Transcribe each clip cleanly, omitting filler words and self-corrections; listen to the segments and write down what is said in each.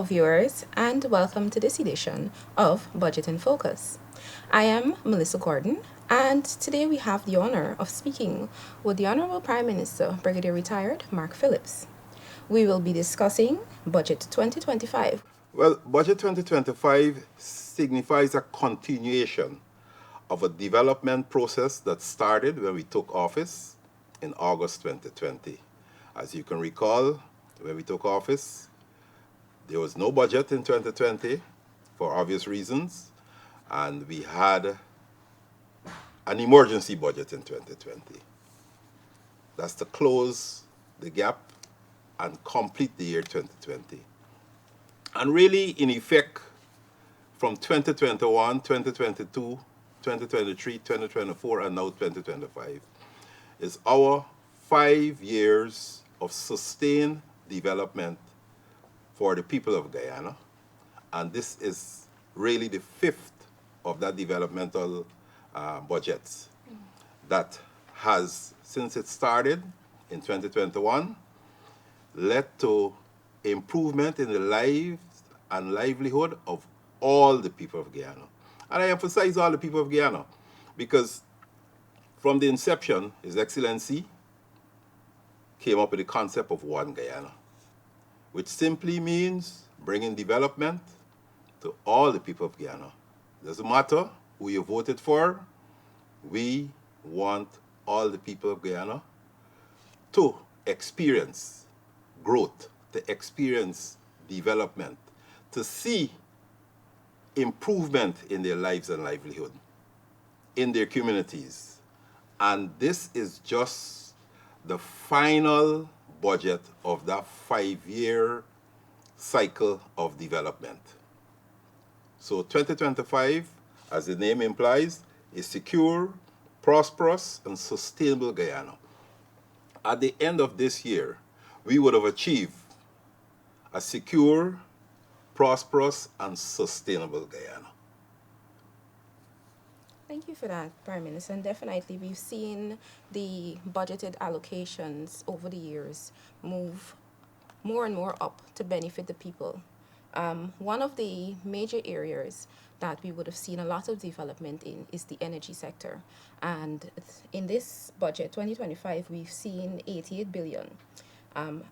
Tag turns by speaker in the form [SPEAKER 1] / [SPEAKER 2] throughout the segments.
[SPEAKER 1] viewers, and welcome to this edition of Budget in Focus. I am Melissa Gordon, and today we have the honor of speaking with the Honorable Prime Minister, Brigadier Retired Mark Phillips. We will be discussing Budget 2025.
[SPEAKER 2] Well, Budget 2025 signifies a continuation of a development process that started when we took office in August 2020. As you can recall, when we took office, there was no budget in 2020 for obvious reasons, and we had an emergency budget in 2020. That's to close the gap and complete the year 2020. And really, in effect, from 2021, 2022, 2023, 2024, and now 2025, is our 5 years of sustained development for the people of Guyana. And this is really the fifth of that developmental budget that has, since it started in 2021, led to improvement in the lives and livelihood of all the people of Guyana. And I emphasize all the people of Guyana because from the inception, His Excellency came up with the concept of One Guyana, which simply means bringing development to all the people of Guyana. Doesn't matter who you voted for, we want all the people of Guyana to experience growth, to experience development, to see improvement in their lives and livelihood, in their communities. And this is just the final budget of that 5-year cycle of development. So 2025, as the name implies, is secure, prosperous, and sustainable Guyana. At the end of this year, we would have achieved a secure, prosperous, and sustainable Guyana.
[SPEAKER 1] Thank you for that, Prime Minister. And definitely, we've seen the budgeted allocations over the years move more and more up to benefit the people. One of the major areas that we would have seen a lot of development in is the energy sector. And in this budget, 2025, we've seen 88 billion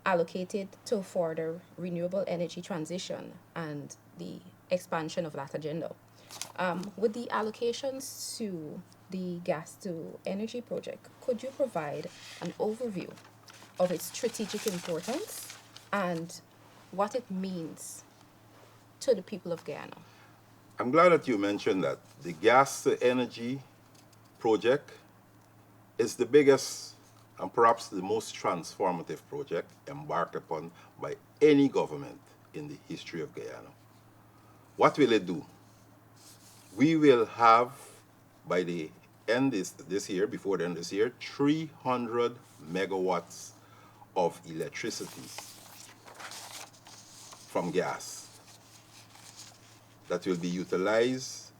[SPEAKER 1] allocated to further renewable energy transition and the expansion of that agenda. With the allocations to the gas to energy project, could you provide an overview of its strategic importance and what it means to the people of Guyana?
[SPEAKER 2] I'm glad that you mentioned that. The gas to energy project is the biggest and perhaps the most transformative project embarked upon by any government in the history of Guyana. What will it do? We will have, by the end this year, before the end of this year, 300 megawatts of electricity from gas that will be utilized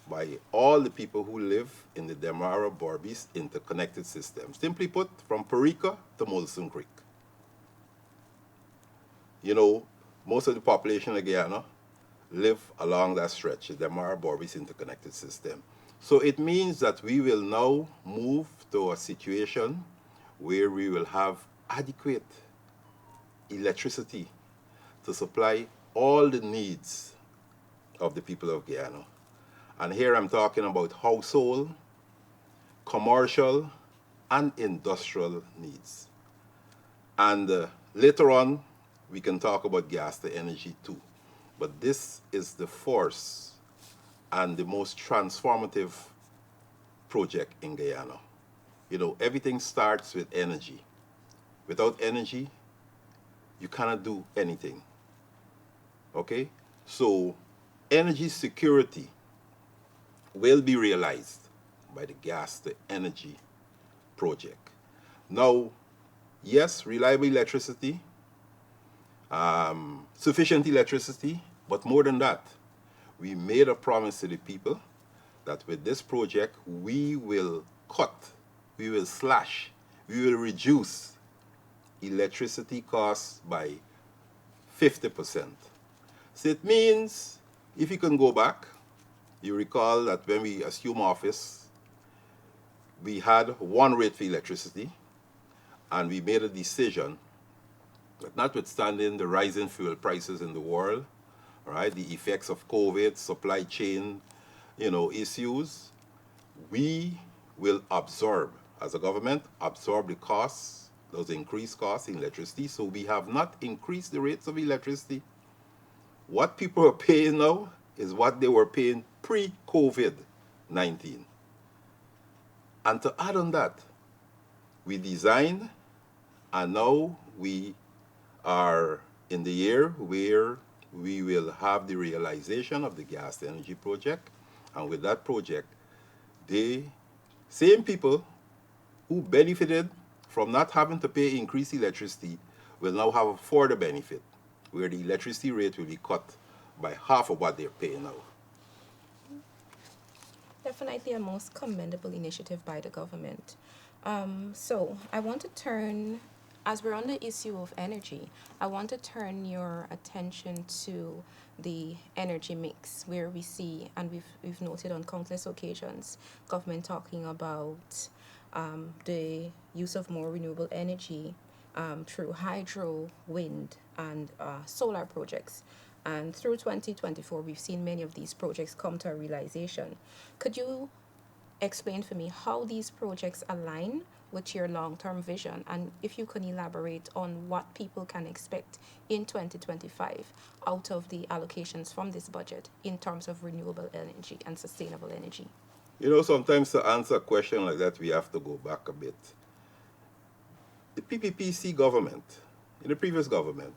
[SPEAKER 2] by all the people who live in the Demara-Borbis interconnected system. Simply put, from Parika to Molson Creek. You know, most of the population of Guyana live along that stretch, the Demara-Borbis interconnected system. So it means that we will now move to a situation where we will have adequate electricity to supply all the needs of the people of Guyana. And here I'm talking about household, commercial, and industrial needs. And later on, we can talk about gas to energy too. But this is the first and the most transformative project in Guyana. You know, everything starts with energy. Without energy, you cannot do anything. Okay? So, energy security will be realized by the gas to energy project. Now, yes, reliable electricity, sufficient electricity, but more than that, we made a promise to the people that with this project, we will cut, we will slash, we will reduce electricity costs by 50%. So it means, if you can go back, you recall that when we assumed office, we had one rate for electricity, and we made a decision that notwithstanding the rising fuel prices in the world, right, the effects of COVID, supply chain, issues, we will absorb, as a government, absorb the costs, those increased costs in electricity. So we have not increased the rates of electricity. What people are paying now is what they were paying pre-COVID-19. And to add on that, we designed, and now we are in the year where we will have the realization of the gas energy project. And with that project, the same people who benefited from not having to pay increased electricity will now have a further benefit, where the electricity rate will be cut by half of what they're paying now.
[SPEAKER 1] Definitely a most commendable initiative by the government. So I want to turn, as we're on the issue of energy, I want to turn your attention to the energy mix, where we see, and we've noted on countless occasions, government talking about the use of more renewable energy through hydro, wind, and solar projects. And through 2024, we've seen many of these projects come to a realization. Could you explain for me how these projects align with your long-term vision, and if you can elaborate on what people can expect in 2025 out of the allocations from this budget in terms of renewable energy and sustainable energy?
[SPEAKER 2] Sometimes to answer a question like that, we have to go back a bit. The PPPC government, in the previous government,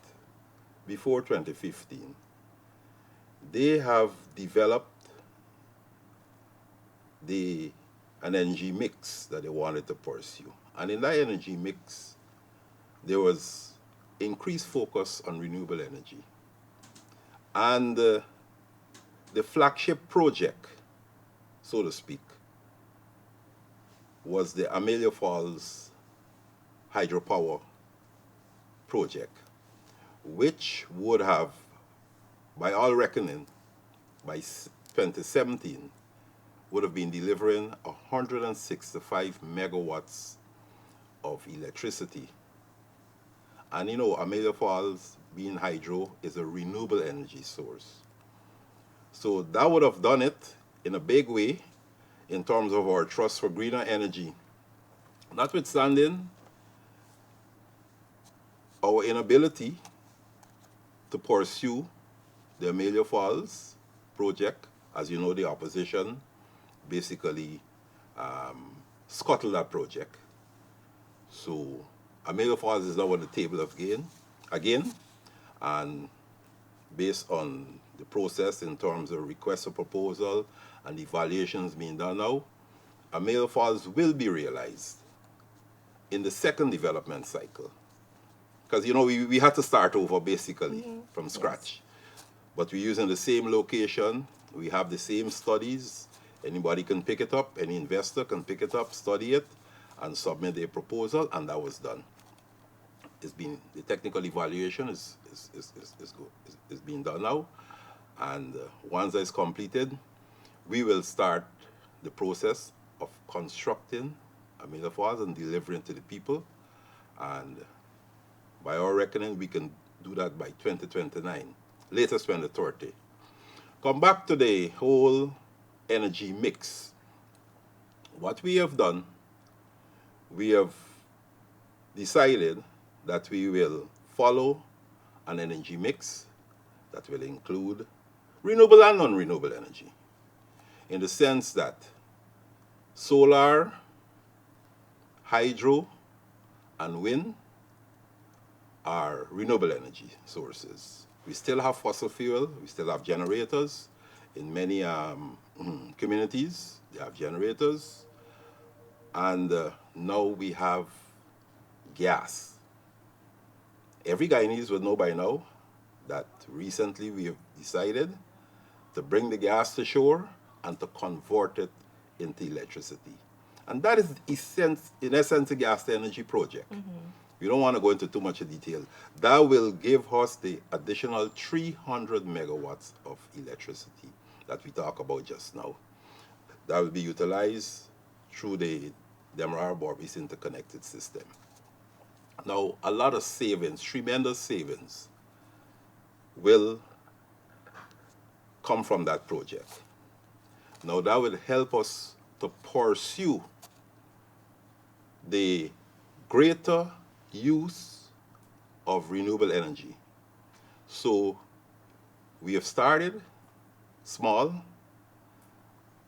[SPEAKER 2] before 2015, they have developed an energy mix that they wanted to pursue. And in that energy mix, there was increased focus on renewable energy. And the flagship project, so to speak, was the Amelia Falls hydropower project, which would have, by all reckoning, by 2017, would have been delivering 165 megawatts of electricity. And Amelia Falls, being hydro, is a renewable energy source. So that would have done it in a big way in terms of our trust for greener energy. Notwithstanding our inability to pursue the Amelia Falls project, as you know, the opposition basically scuttled that project. So Amelia Falls is now on the table again, and based on the process in terms of request for proposal and evaluations being done now, Amelia Falls will be realized in the second development cycle. Because, we had to start over basically from scratch. Yes. But we're using the same location, we have the same studies. Anybody can pick it up, any investor can pick it up, study it, and submit a proposal, and that was done. The technical evaluation is being done now, and once it's completed, we will start the process of constructing Amelia Falls and delivering to the people, and by our reckoning, we can do that by 2029, latest 2030. Come back to the whole energy mix. What we have done, we have decided that we will follow an energy mix that will include renewable and non-renewable energy, in the sense that solar, hydro, and wind are renewable energy sources. We still have fossil fuel, we still have generators. In many communities, they have generators. And now we have gas. Every Guyanese would know by now that recently we have decided to bring the gas to shore and to convert it into electricity. And that is, in essence, a gas to energy project. We don't want to go into too much detail. That will give us the additional 300 megawatts of electricity that we talk about just now. That will be utilized through the Demerara Borbis interconnected system. Now, a lot of savings, tremendous savings, will come from that project. Now, that will help us to pursue the greater use of renewable energy. So we have started small,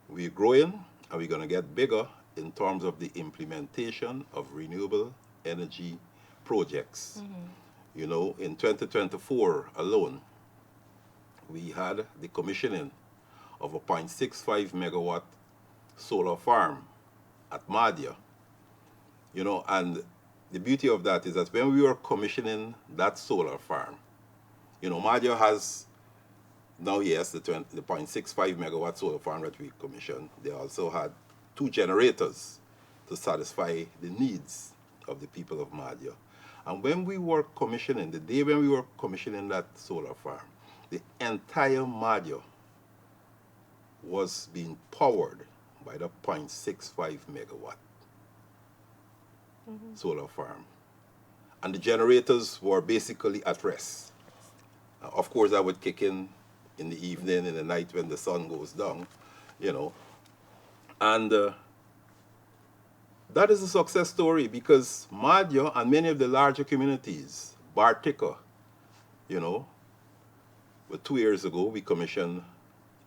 [SPEAKER 2] we're growing, and we're going to get bigger in terms of the implementation of renewable energy projects. You know, in 2024 alone, we had the commissioning of a 0.65 megawatt solar farm at Madhya. You know, and the beauty of that is that when we were commissioning that solar farm, you know, Madhya has now, yes, the 0.65 megawatt solar farm that we commissioned. They also had 2 generators to satisfy the needs of the people of Madhya. And when we were commissioning, the day when we were commissioning that solar farm, the entire Madhya was being powered by the 0.65 megawatt solar farm. And the generators were basically at rest. Of course, that would kick in the evening, in the night when the sun goes down, you know. And that is a success story because Madhya and many of the larger communities, Bartika, you know, but 2 years ago we commissioned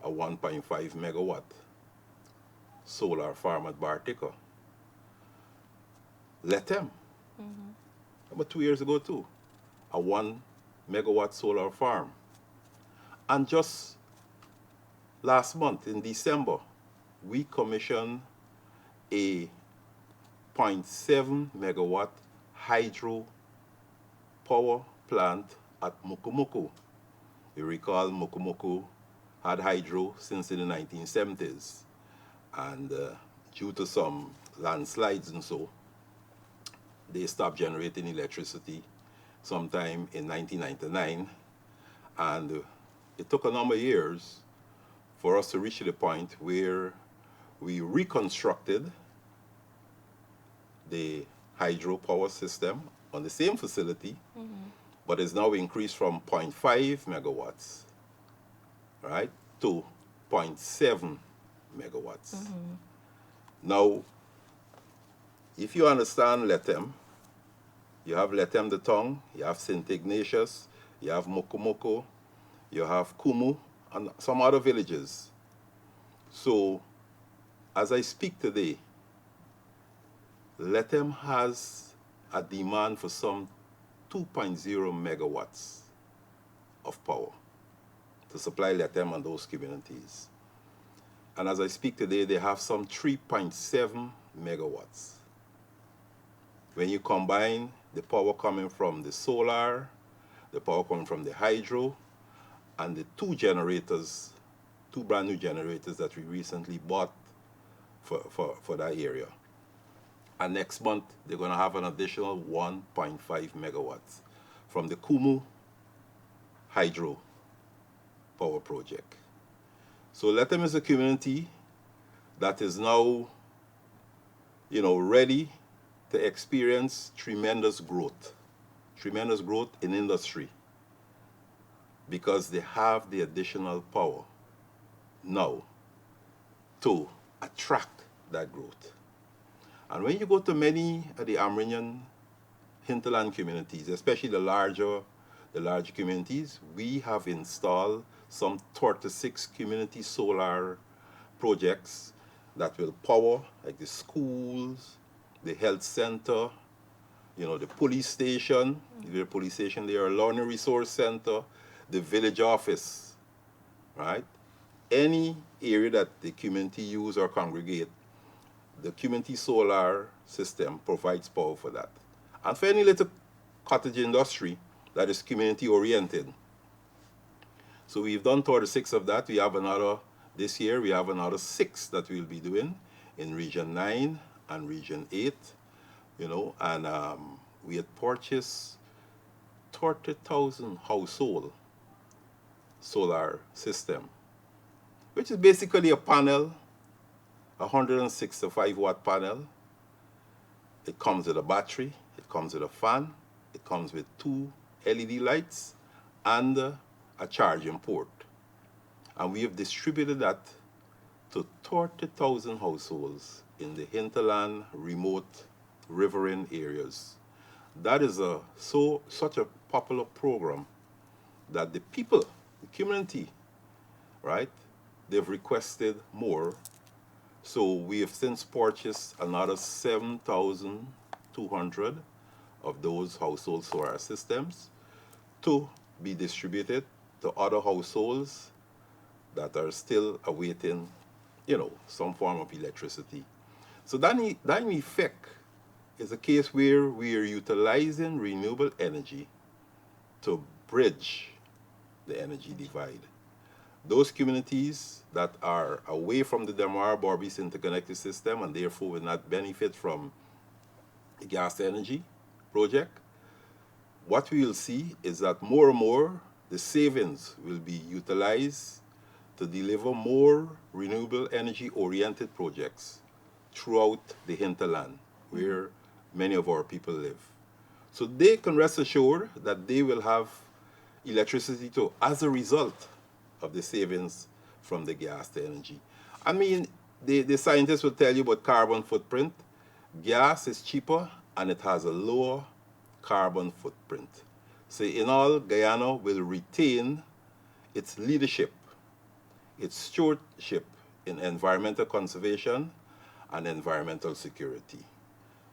[SPEAKER 2] a 1.5 megawatt solar farm at Bartika. Let them. About 2 years ago too, a 1 megawatt solar farm. And just last month in December, we commissioned a 0.7 megawatt hydro power plant at Mukumuku. You recall Mukumuku had hydro since in the 1970s. And due to some landslides and so, they stopped generating electricity sometime in 1999. And it took a number of years for us to reach the point where we reconstructed the hydro power system on the same facility, but it's now increased from 0.5 megawatts, right, to 0.7 megawatts. Now, if you understand Letem, you have Letem the Tong, you have St. Ignatius, you have Mokomoko, you have Kumu, and some other villages. So, as I speak today, Letem has a demand for some 2.0 megawatts of power to supply Letem and those communities. And as I speak today, they have some 3.7 megawatts. When you combine the power coming from the solar, the power coming from the hydro, and the 2 generators, 2 brand new generators that we recently bought for that area. And next month, they're going to have an additional 1.5 megawatts from the Kumu hydro power project. So Letem is a community that is now, you know, ready to experience tremendous growth in industry, because they have the additional power now to attract that growth. And when you go to many of the Amerindian hinterland communities, especially the larger communities, we have installed some 36 community solar projects that will power like the schools, the health center, you know, the police station, the police station there, a learning resource center, the village office, right? Any area that the community use or congregate, the community solar system provides power for that. And for any little cottage industry that is community oriented. So we've done 36 of that. We have another, this year we have another 6 that we'll be doing in Region 9 and Region 8, you know, and we had purchased 30,000 household solar system, which is basically a panel, a 165 watt panel. It comes with a battery, it comes with a fan, it comes with two LED lights and a charging port. And we have distributed that to 30,000 households in the hinterland, remote, riverine areas. That is such a popular program that the people, the community, right, they've requested more. So we have since purchased another 7,200 of those household solar systems to be distributed to other households that are still awaiting, some form of electricity. So that in effect is a case where we are utilizing renewable energy to bridge the energy divide. Those communities that are away from the Demar-Borbis interconnected system and therefore will not benefit from the gas energy project, what we will see is that more and more the savings will be utilized to deliver more renewable energy oriented projects throughout the hinterland where many of our people live. So they can rest assured that they will have electricity too as a result of the savings from the gas to energy. I mean, the scientists will tell you about carbon footprint. Gas is cheaper and it has a lower carbon footprint. So in all, Guyana will retain its leadership, its stewardship in environmental conservation and environmental security.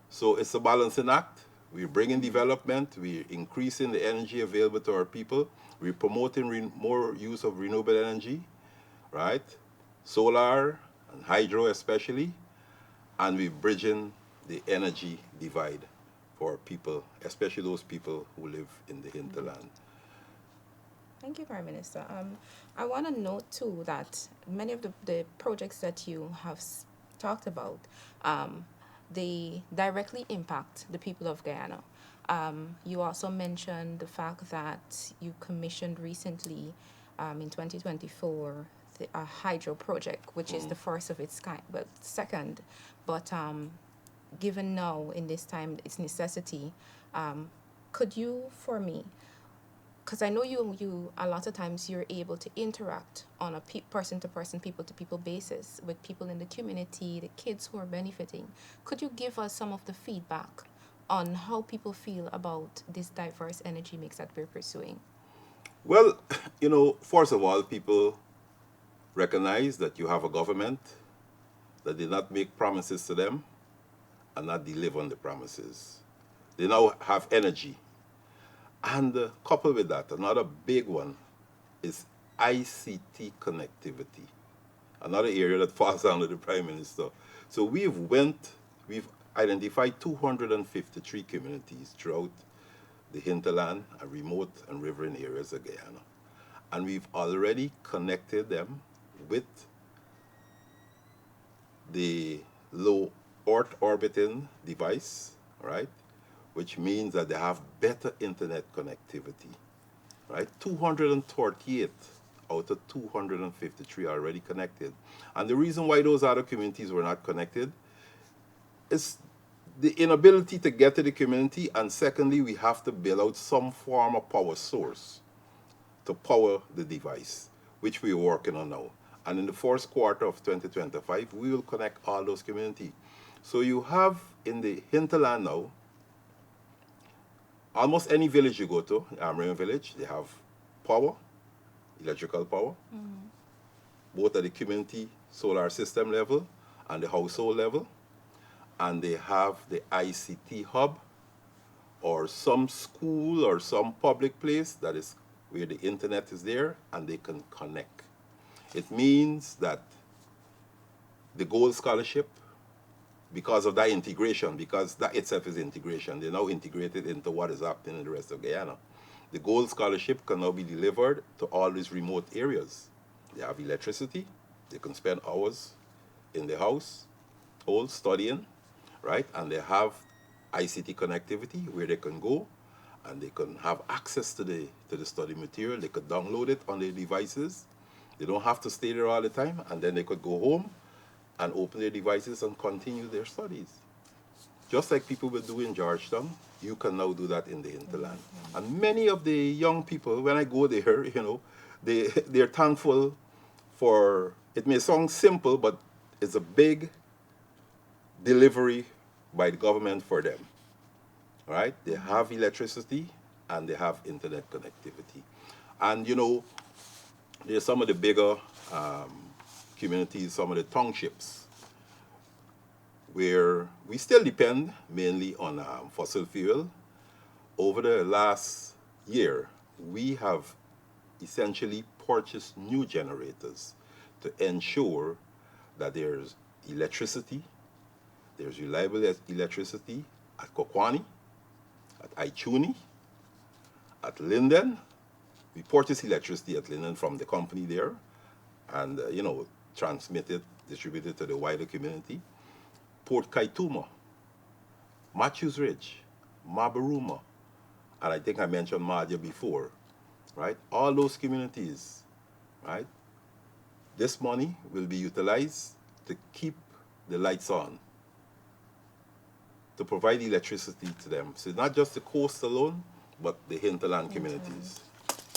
[SPEAKER 2] So it's a balancing act. We're bringing development, we're increasing the energy available to our people, we're promoting more use of renewable energy, right? Solar and hydro especially, and we're bridging the energy divide for people, especially those people who live in the hinterland.
[SPEAKER 1] Thank you, Prime Minister. I want to note too that many of the projects that you have talked about, they directly impact the people of Guyana. You also mentioned the fact that you commissioned recently, in 2024, a hydro project, which is the first of its kind, well, second, but given now in this time its necessity, could you, for me, because I know you a lot of times you're able to interact on a person-to-person, people-to-people basis with people in the community, the kids who are benefiting. Could you give us some of the feedback on how people feel about this diverse energy mix that we're pursuing?
[SPEAKER 2] Well, first of all, people recognize that you have a government that did not make promises to them and not deliver on the promises. They now have energy. And coupled with that, another big one is ICT connectivity, another area that falls under the Prime Minister. So we've identified 253 communities throughout the hinterland and remote and riverine areas of Guyana. And we've already connected them with the low Earth orbiting device, right? Which means that they have better internet connectivity, right? 238 out of 253 are already connected. And the reason why those other communities were not connected is the inability to get to the community, and secondly, we have to build out some form of power source to power the device, which we're working on now. And in the first quarter of 2025, we will connect all those communities. So you have in the hinterland now, almost any village you go to, Amrian village, they have power, electrical power, both at the community solar system level and the household level. And they have the ICT hub or some school or some public place that is where the internet is there and they can connect. It means that the gold scholarship, because of that integration, because that itself is integration, they're now integrated into what is happening in the rest of Guyana. The gold scholarship can now be delivered to all these remote areas. They have electricity, they can spend hours in the house, all studying, right? And they have ICT connectivity where they can go and they can have access to the study material. They could download it on their devices. They don't have to stay there all the time, and then they could go home and open their devices and continue their studies. Just like people will do in Georgetown, you can now do that in the hinterland. And many of the young people, when I go there, they're thankful for, it may sound simple, but it's a big delivery by the government for them. Right? They have electricity and they have internet connectivity. And there's some of the bigger communities, some of the townships, where we still depend mainly on fossil fuel. Over the last year, we have essentially purchased new generators to ensure that there's electricity, there's reliable electricity at Kokwani, at Aichuni, at Linden. We purchase electricity at Linden from the company there and, transmit it, distribute it to the wider community. Port Kaituma, Matthews Ridge, Mabaruma, and I think I mentioned Madja before, right? All those communities, right? This money will be utilized to keep the lights on, to provide electricity to them. So not just the coast alone, but the hinterland communities.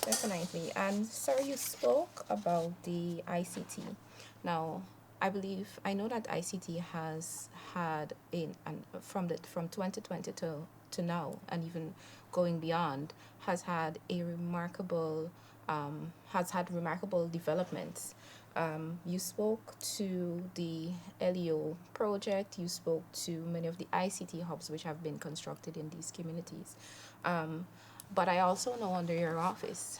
[SPEAKER 1] Definitely. And sir, you spoke about the ICT. Now, I know that ICT has had from 2020 to now, and even going beyond, has had remarkable developments. You spoke to the LEO project. You spoke to many of the ICT hubs which have been constructed in these communities. But I also know under your office,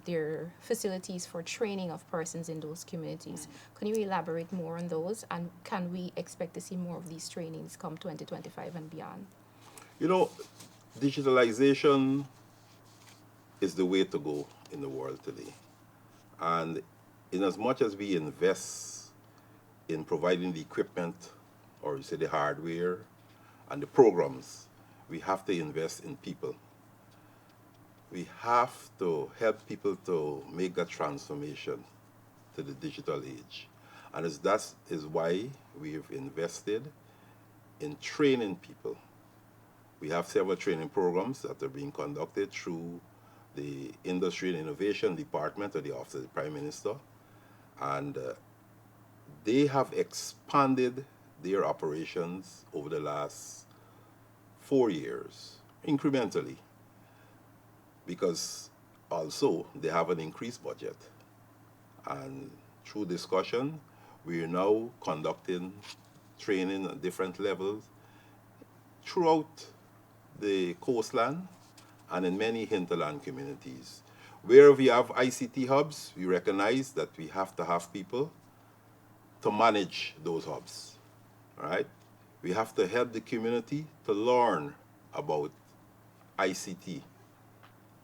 [SPEAKER 1] there are facilities for training of persons in those communities. Can you elaborate more on those? And can we expect to see more of these trainings come 2025 and beyond?
[SPEAKER 2] Digitalization is the way to go in the world today. And in as much as we invest in providing the equipment, or you say the hardware, and the programs, we have to invest in people. We have to help people to make that transformation to the digital age. And that is why we've invested in training people. We have several training programs that are being conducted through the Industry and Innovation Department of the Office of the Prime Minister. And they have expanded their operations over the last 4 years, incrementally, because also they have an increased budget. And through discussion, we are now conducting training at different levels throughout the coastland and in many hinterland communities. Where we have ICT hubs, we recognize that we have to have people to manage those hubs, right? We have to help the community to learn about ICT,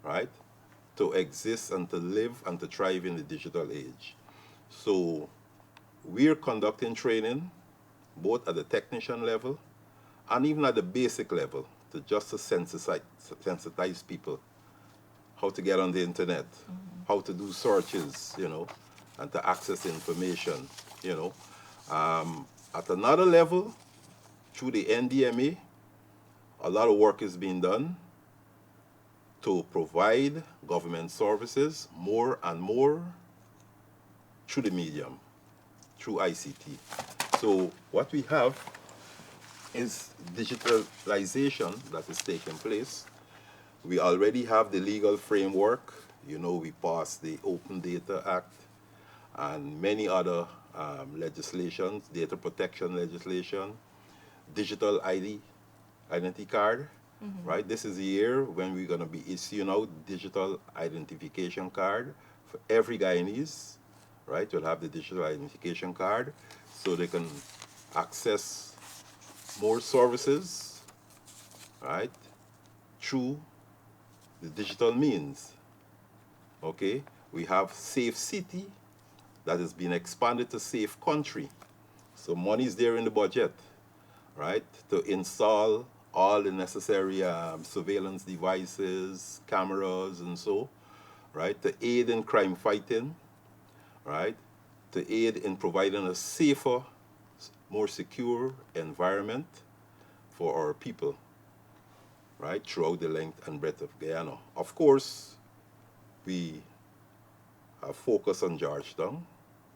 [SPEAKER 2] right? To exist and to live and to thrive in the digital age. So we're conducting training both at the technician level and even at the basic level to just to sensitize people how to get on the internet, how to do searches, and to access information, At another level, through the NDMA, a lot of work is being done to provide government services more and more through the medium, through ICT. So what we have is digitalization that is taking place. We already have the legal framework. We passed the Open Data Act and many other legislations, data protection legislation, digital identity card, right? This is the year when we're going to be issuing out digital identification card for every Guyanese, right? You'll have the digital identification card so they can access more services, right, through the digital means. Okay, we have Safe City that has been expanded to Safe Country. So money is there in the budget, right, to install all the necessary surveillance devices, cameras, and so, right, to aid in crime fighting, right, to aid in providing a safer, more secure environment for our people, right, throughout the length and breadth of Guyana. Of course, we have focused on Georgetown.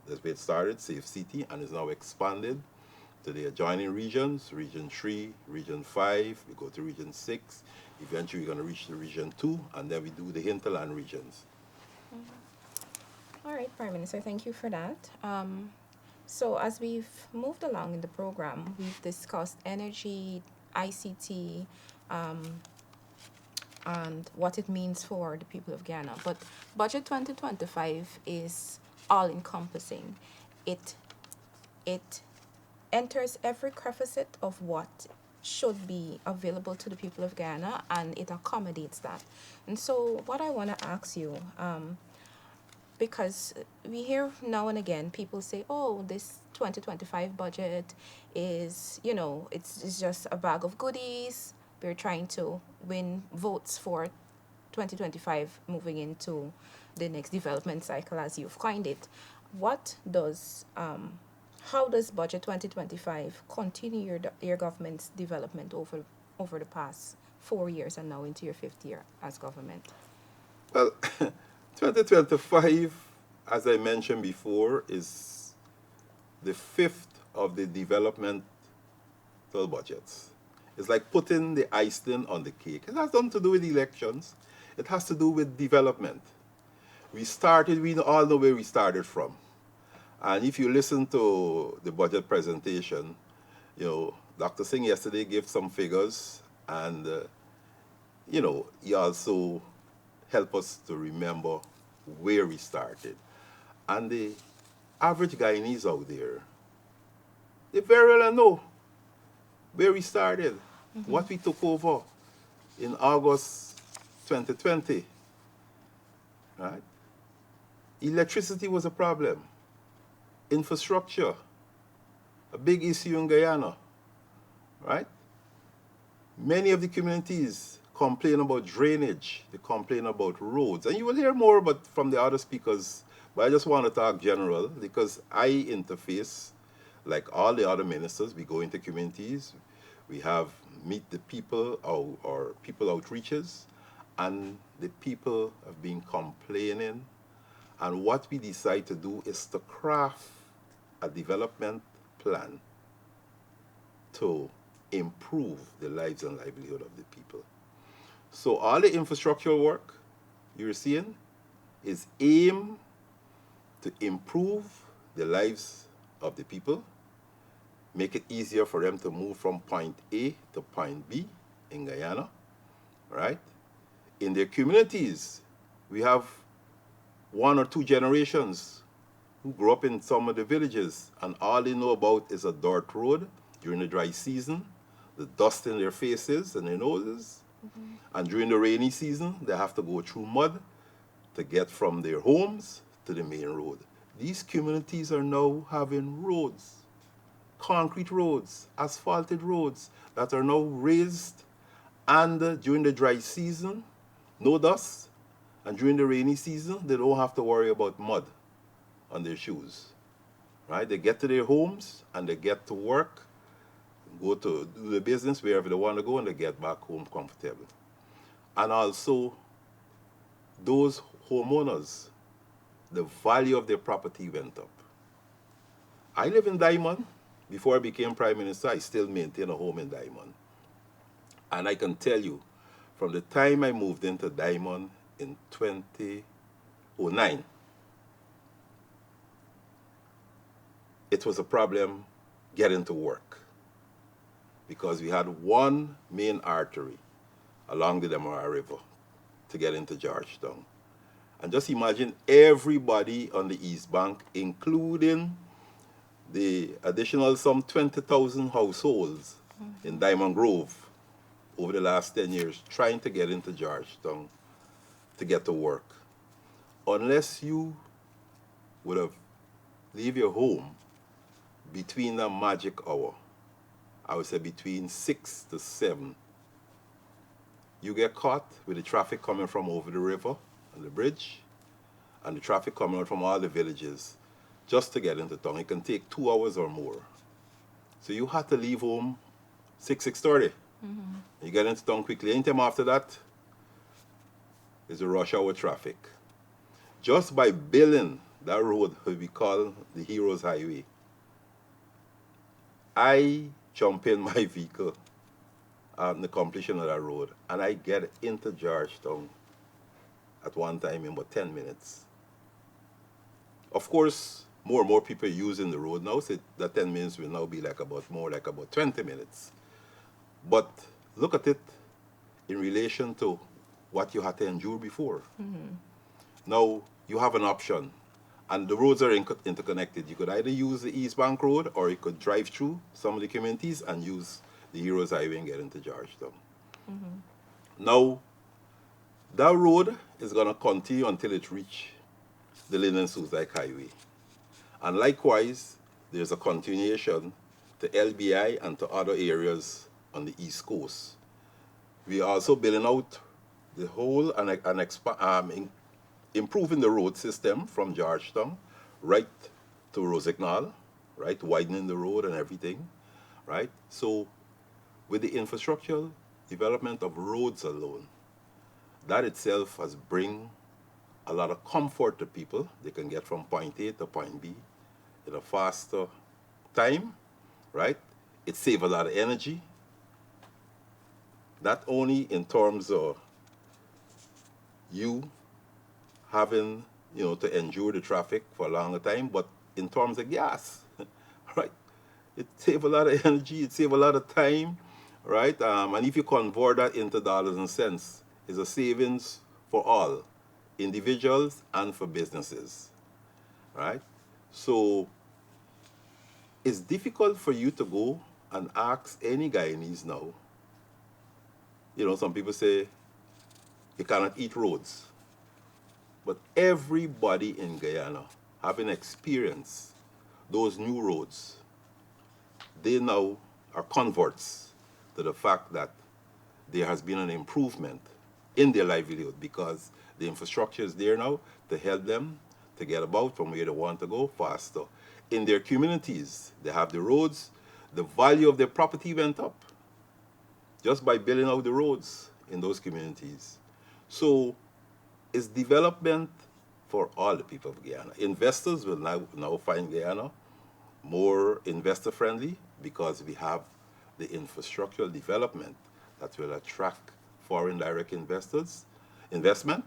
[SPEAKER 2] That's where it started, Safe City, and is now expanded to the adjoining regions, Region 3, Region 5, we go to Region 6, eventually we're going to reach the Region 2, and then we do the hinterland regions.
[SPEAKER 1] All right, Prime Minister, thank you for that. So as we've moved along in the program, we've discussed energy, ICT, and what it means for the people of Ghana. But Budget 2025 is all-encompassing. It enters every crevice of what should be available to the people of Ghana, and it accommodates that. And so what I want to ask you, because we hear now and again people say, oh, this 2025 budget is, it's just a bag of goodies. We're trying to win votes for 2025 moving into the next development cycle, as you've coined it. How does Budget 2025 continue your government's development over the past 4 years and now into your fifth year as government?
[SPEAKER 2] Well, 2025, as I mentioned before, is the fifth of the developmental budgets. It's like putting the icing on the cake. It has nothing to do with elections. It has to do with development. We all know where we started from. And if you listen to the budget presentation, Dr. Singh yesterday gave some figures, and, he also helped us to remember where we started. And the average Guyanese out there, they very well know where we started, what we took over in August 2020, right? Electricity was a problem. Infrastructure, a big issue in Guyana, right? Many of the communities complain about drainage, they complain about roads, and you will hear more from the other speakers, but I just want to talk general because I interface, like all the other ministers. We go into communities, we have meet the people, or people outreaches, and the people have been complaining, and what we decide to do is to craft a development plan to improve the lives and livelihood of the people. So all the infrastructural work you're seeing is aimed to improve the lives of the people, make it easier for them to move from point A to point B in Guyana, right? In their communities, we have 1 or 2 generations who grew up in some of the villages, and all they know about is a dirt road during the dry season, the dust in their faces and their noses. And during the rainy season, they have to go through mud to get from their homes to the main road. These communities are now having roads, concrete roads, asphalted roads that are now raised, and during the dry season, no dust, and during the rainy season, they don't have to worry about mud on their shoes, right? They get to their homes and they get to work, go to do the business wherever they want to go, and they get back home comfortable. And also, those homeowners, the value of their property went up. I live in Diamond. Before I became Prime Minister, I still maintain a home in Diamond. And I can tell you, from the time I moved into Diamond in 2009, it was a problem getting to work because we had one main artery along the Demerara River to get into Georgetown. And just imagine everybody on the East Bank, including the additional some 20,000 households in Diamond Grove over the last 10 years trying to get into Georgetown to get to work. Unless you would have leave your home between the magic hour, I would say between 6 to 7 you get caught with the traffic coming from over the river and the bridge, and the traffic coming out from all the villages just to get into town. It can take 2 hours or more. So you had to leave home 6:30. You get into town quickly. Anytime after that is the rush hour traffic. Just by building that road, what we call the Heroes Highway, I jump in my vehicle on the completion of that road, and I get into Georgetown at one time in about 10 minutes. Of course, more and more people are using the road now, so that 10 minutes will now be more like about 20 minutes. But look at it in relation to what you had to endure before. Now, you have an option, and the roads are interconnected. You could either use the East Bank Road, or you could drive through some of the communities and use the Heroes Highway and get into Georgetown. Now, that road is going to continue until it reaches the Linden Suzdike Highway. And likewise, there's a continuation to LBI and to other areas on the East Coast. We are also building out the whole and improving the road system from Georgetown right to Rosignol, right, widening the road and everything, right? So with the infrastructural development of roads alone, that itself has bring a lot of comfort to people. They can get from point A to point B in a faster time, right? It saves a lot of energy, not only in terms of you having, to endure the traffic for a longer time, but in terms of gas, right? It saves a lot of energy, it saves a lot of time, right? And if you convert that into dollars and cents, it's a savings for all, individuals and for businesses, right? So it's difficult for you to go and ask any Guyanese now. Some people say you cannot eat roads. But everybody in Guyana, having experienced those new roads, they now are converts to the fact that there has been an improvement in their livelihood because the infrastructure is there now to help them to get about from where they want to go faster. In their communities, they have the roads. The value of their property went up just by building out the roads in those communities. So it's development for all the people of Guyana. Investors will now find Guyana more investor friendly because we have the infrastructural development that will attract foreign direct investment.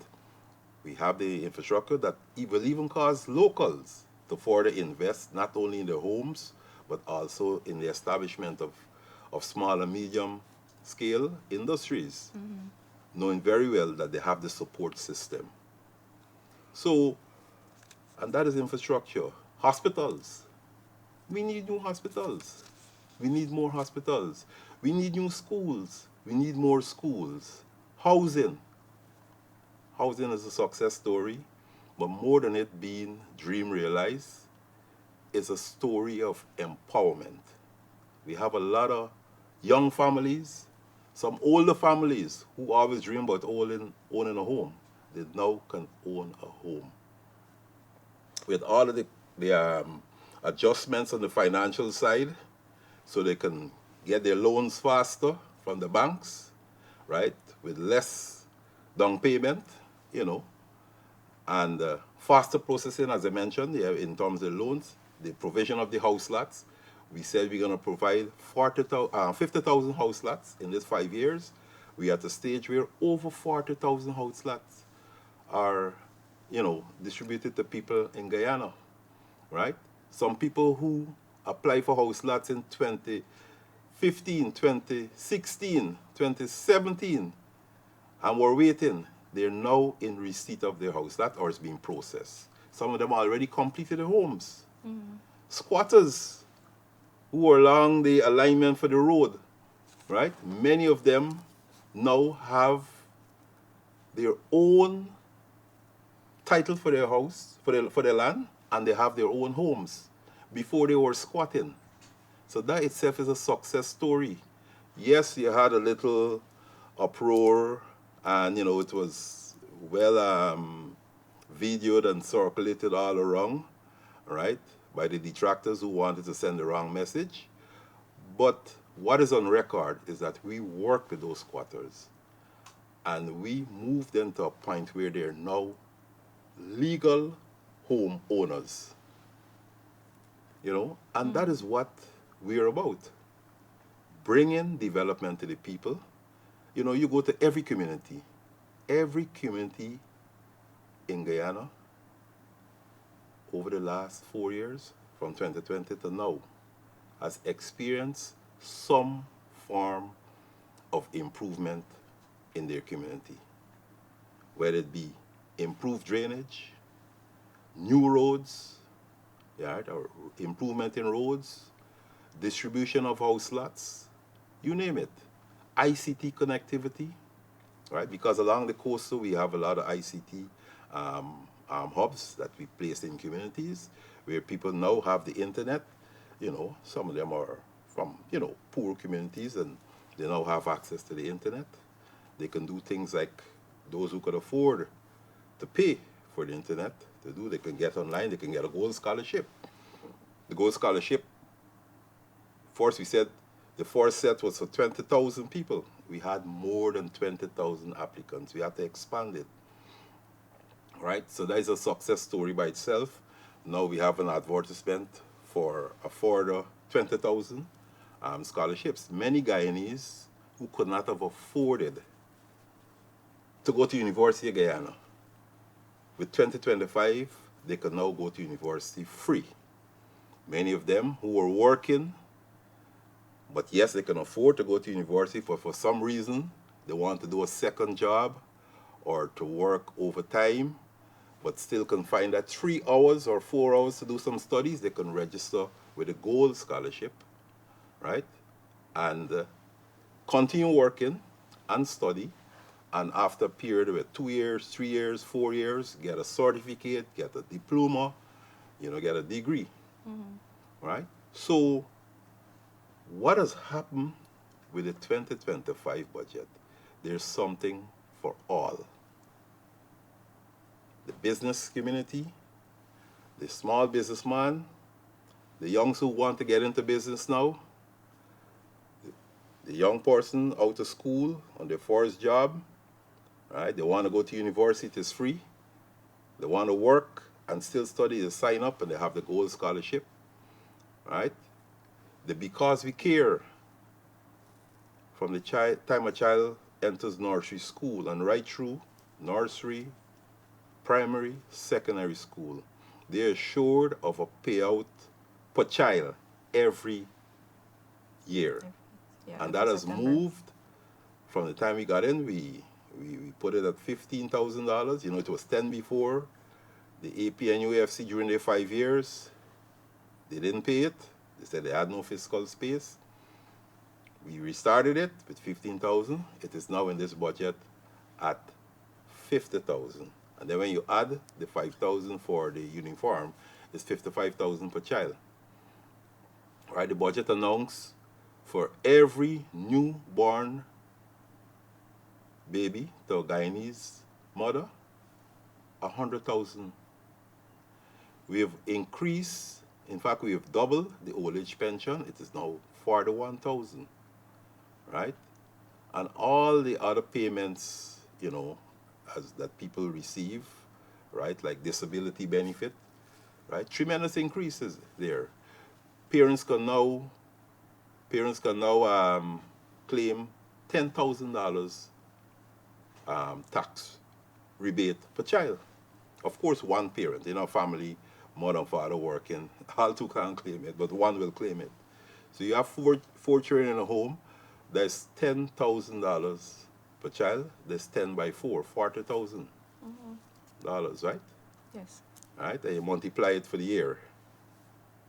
[SPEAKER 2] We have the infrastructure that will even cause locals to further invest not only in their homes but also in the establishment of small and medium scale industries, knowing very well that they have the support system. So, and that is infrastructure. Hospitals. We need new hospitals. We need more hospitals. We need new schools. We need more schools. Housing. Housing is a success story, but more than it being dream realized, it's a story of empowerment. We have a lot of young families, some older families who always dream about owning a home. They now can own a home. With all of the adjustments on the financial side, so they can get their loans faster from the banks, right, with less down payment, and faster processing, as I mentioned, in terms of loans, the provision of the house lots. We said we're going to provide 50,000 house lots in this 5 years. We're at a stage where over 40,000 house lots are, distributed to people in Guyana, right? Some people who apply for house lots in 2015, 2016, 2017, and were waiting, they're now in receipt of their house lot or it's being processed. Some of them already completed their homes. Squatters who are along the alignment for the road, right? Many of them now have their own title for their house, for their land, and they have their own homes before they were squatting. So that itself is a success story. Yes, you had a little uproar, and it was well videoed and circulated all around, right, by the detractors who wanted to send the wrong message. But what is on record is that we worked with those squatters and we moved them to a point where they're now legal home owners, and that is what we're about, bringing development to the people. You go to every community in Guyana over the last 4 years, from 2020 to now, has experienced some form of improvement in their community, whether it be improved drainage, new roads, yeah, or improvement in roads, distribution of house lots, you name it. ICT connectivity, right? Because along the coastal we have a lot of ICT hubs that we placed in communities where people now have the internet. Some of them are from, poor communities, and they now have access to the internet. They can do things like those who could afford to pay for the internet to do. They can get online, they can get a gold scholarship. The gold scholarship, first we said the first set was for 20,000 people. We had more than 20,000 applicants. We had to expand it. Right? So that is a success story by itself. Now we have an advertisement for a further 20,000 scholarships. Many Guyanese who could not have afforded to go to University of Guyana, with 2025, they can now go to university free. Many of them who were working, but yes, they can afford to go to university, for some reason they want to do a second job or to work overtime, but still can find that 3 hours or 4 hours to do some studies. They can register with a gold scholarship, right? And continue working and study. And after a period of 2 years, 3 years, 4 years, get a certificate, get a diploma, get a degree, right? So what has happened with the 2025 budget? There's something for all. The business community, the small businessman, the youngs who want to get into business now, the young person out of school on their first job, right? They want to go to university, it's free. They want to work and still study, they sign up and they have the gold scholarship, right? The Because We Care, from the time a child enters nursery school and right through nursery, primary, secondary school, they're assured of a payout per child every year.
[SPEAKER 1] Yeah,
[SPEAKER 2] And that has
[SPEAKER 1] September.
[SPEAKER 2] moved from the time we got in. We put it at $15,000. It was 10 before. The AP and UFC during their 5 years, they didn't pay it. They said they had no fiscal space. We restarted it with 15,000. It is now in this budget at 50,000. And then when you add the 5,000 for the uniform, it's 55,000 per child. Right? The budget announced for every newborn baby to a Guyanese mother, 100,000. We have increased, in fact, we have doubled the old age pension. It is now 41,000, right? And all the other payments, that people receive, right, like disability benefit, right? Tremendous increases there. Parents can now claim $10,000 tax rebate per child. Of course, one parent in a family, mother and father working, all two can't claim it, but one will claim it. So you have four children in a home, that's $10,000 per child. That's 10 by 4, $40,000, right?
[SPEAKER 1] Yes.
[SPEAKER 2] Right? And you multiply it for the year.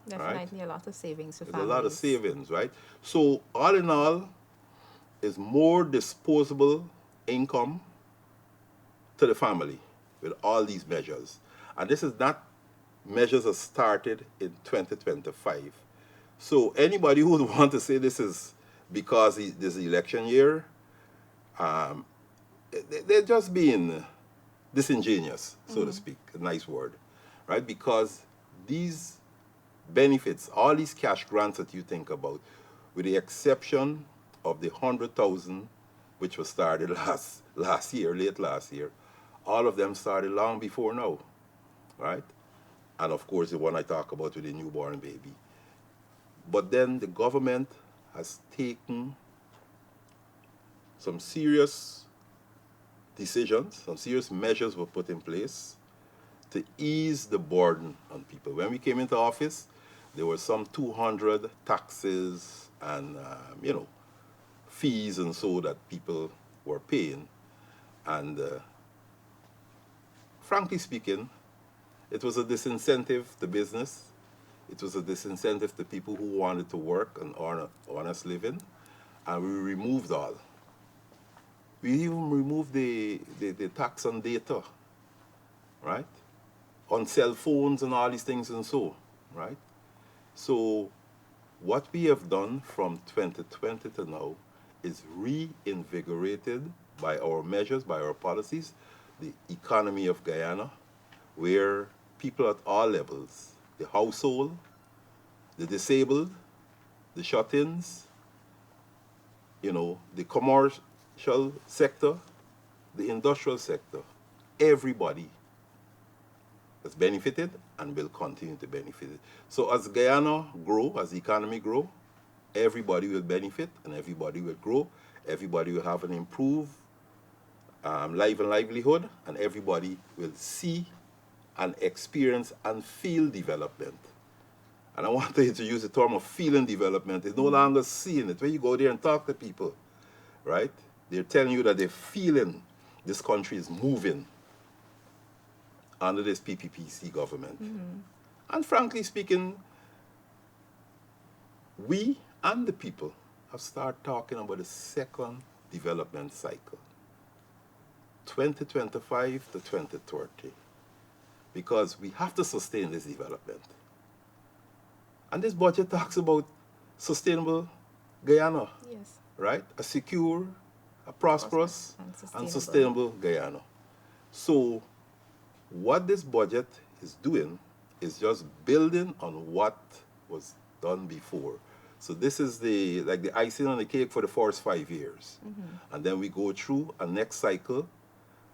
[SPEAKER 1] Definitely a lot of savings for
[SPEAKER 2] There's
[SPEAKER 1] families.
[SPEAKER 2] a lot of savings, right? So all in all, is more disposable income to the family with all these measures. And this is not measures that started in 2025. So anybody who would want to say this is because this is election year, They're just being disingenuous, so to speak, a nice word, right? Because these benefits, all these cash grants that you think about, with the exception of the 100,000, which was started last year, late last year, all of them started long before now, right? And of course, the one I talk about with the newborn baby. But then the government has taken some serious decisions, some serious measures were put in place to ease the burden on people. When we came into office, there were some 200 taxes and, fees and so that people were paying. And frankly speaking, it was a disincentive to business. It was a disincentive to people who wanted to work and earn an honest living. And we removed all. We even removed the tax on data, right? On cell phones and all these things and so, right? So what we have done from 2020 to now is reinvigorated by our measures, by our policies, the economy of Guyana, where people at all levels, the household, the disabled, the shut-ins, the commercial sector, the industrial sector, everybody has benefited and will continue to benefit. So as Guyana grow, as the economy grow, everybody will benefit and everybody will grow. Everybody will have an improved life and livelihood, and everybody will see and experience and feel development. And I want to use the term of feeling development. It's no longer seeing it. When you go there and talk to people, right, they're telling you that they're feeling this country is moving under this PPPC government. And frankly speaking, we and the people have started talking about the second development cycle, 2025 to 2030, because we have to sustain this development. And this budget talks about sustainable Guyana,
[SPEAKER 1] Yes.
[SPEAKER 2] right? A secure, a prosperous, and
[SPEAKER 1] And
[SPEAKER 2] sustainable Guyana. So what this budget is doing is just building on what was done before. So this is the icing on the cake for the first 5 years. And then we go through a next cycle,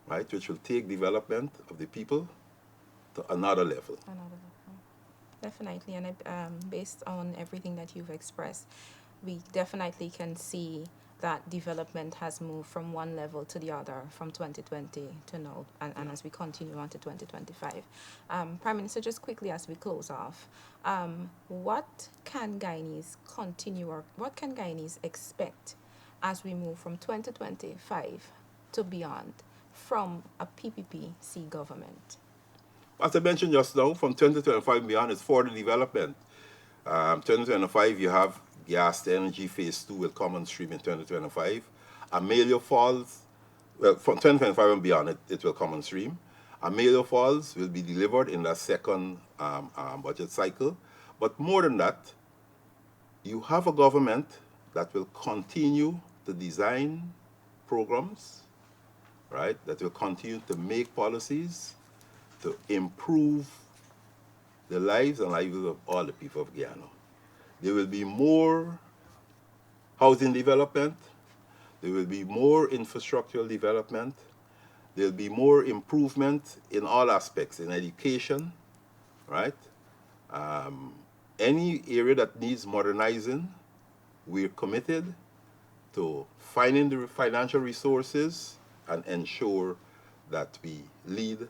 [SPEAKER 2] right, which will take development of the people to another level.
[SPEAKER 1] Definitely, and based on everything that you've expressed, we definitely can see that development has moved from one level to the other from 2020 to now, and as we continue on to 2025. Prime Minister, just quickly as we close off, what can Guyanese what can Guyanese expect as we move from 2025 to beyond from a PPPC government?
[SPEAKER 2] As I mentioned just now, from 2025 and beyond, it's for the development. 2025, you have gas to energy phase 2 will come on stream in 2025. Amelia Falls, well, from 2025 and beyond, it will come on stream. Amelia Falls will be delivered in the second budget cycle. But more than that, you have a government that will continue to design programs, right, that will continue to make policies to improve the lives and livelihoods of all the people of Guyana. There will be more housing development. There will be more infrastructural development. There will be more improvement in all aspects, in education, right? Any area that needs modernizing, we're committed to finding the financial resources and ensure that we lead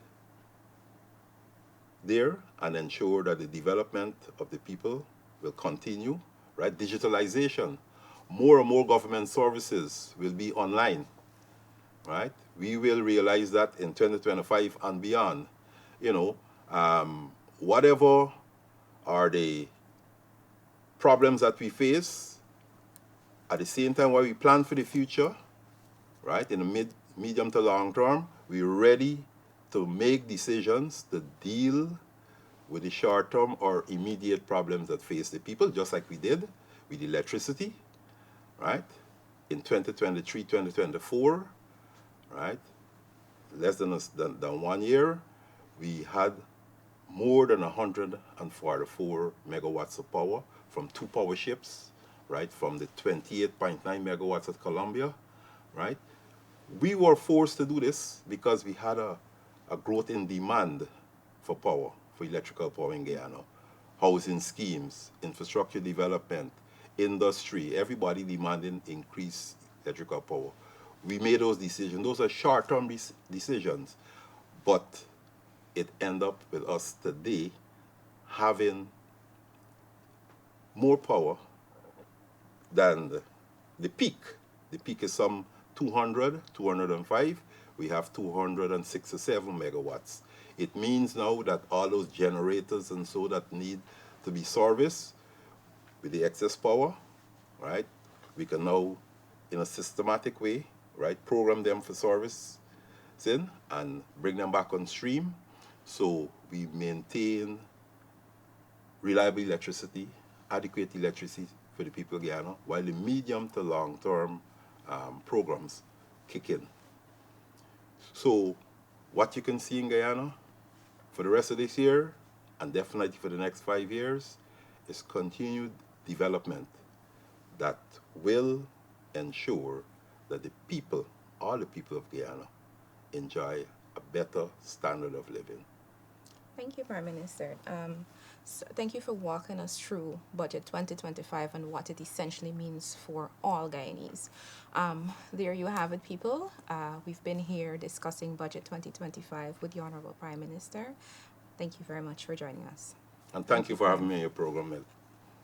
[SPEAKER 2] there and ensure that the development of the people will continue, right? Digitalization. More and more government services will be online, right? We will realize that in 2025 and beyond. Whatever are the problems that we face, at the same time while we plan for the future, right, in the medium to long term, we're ready to make decisions to deal with the short-term or immediate problems that face the people, just like we did with electricity, right? in 2023, 2024, right, less than 1 year, we had more than 144 megawatts of power from 2 power ships, right, from the 28.9 megawatts at Columbia, right. We were forced to do this because we had a growth in demand for power, for electrical power in Guyana. Housing schemes, infrastructure development, industry, everybody demanding increased electrical power. We made those decisions. Those are short-term decisions, but it ended up with us today having more power than the peak. The peak is some 200, 205. We have 267 megawatts. It means now that all those generators and so that need to be serviced with the excess power, right? We can now, in a systematic way, right, program them for service in and bring them back on stream, so we maintain reliable electricity, adequate electricity for the people of Guyana, while the medium to long-term programs kick in. So what you can see in Guyana for the rest of this year, and definitely for the next 5 years, is continued development that will ensure that the people, all the people of Guyana, enjoy a better standard of living.
[SPEAKER 1] Thank you, Prime Minister. So thank you for walking us through Budget 2025 and what it essentially means for all Guyanese. There you have it, people. We've been here discussing Budget 2025 with the Honorable Prime Minister. Thank you very much for joining us.
[SPEAKER 2] And thank you for having me on your program,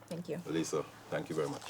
[SPEAKER 1] Thank you.
[SPEAKER 2] Lisa. Thank you very much.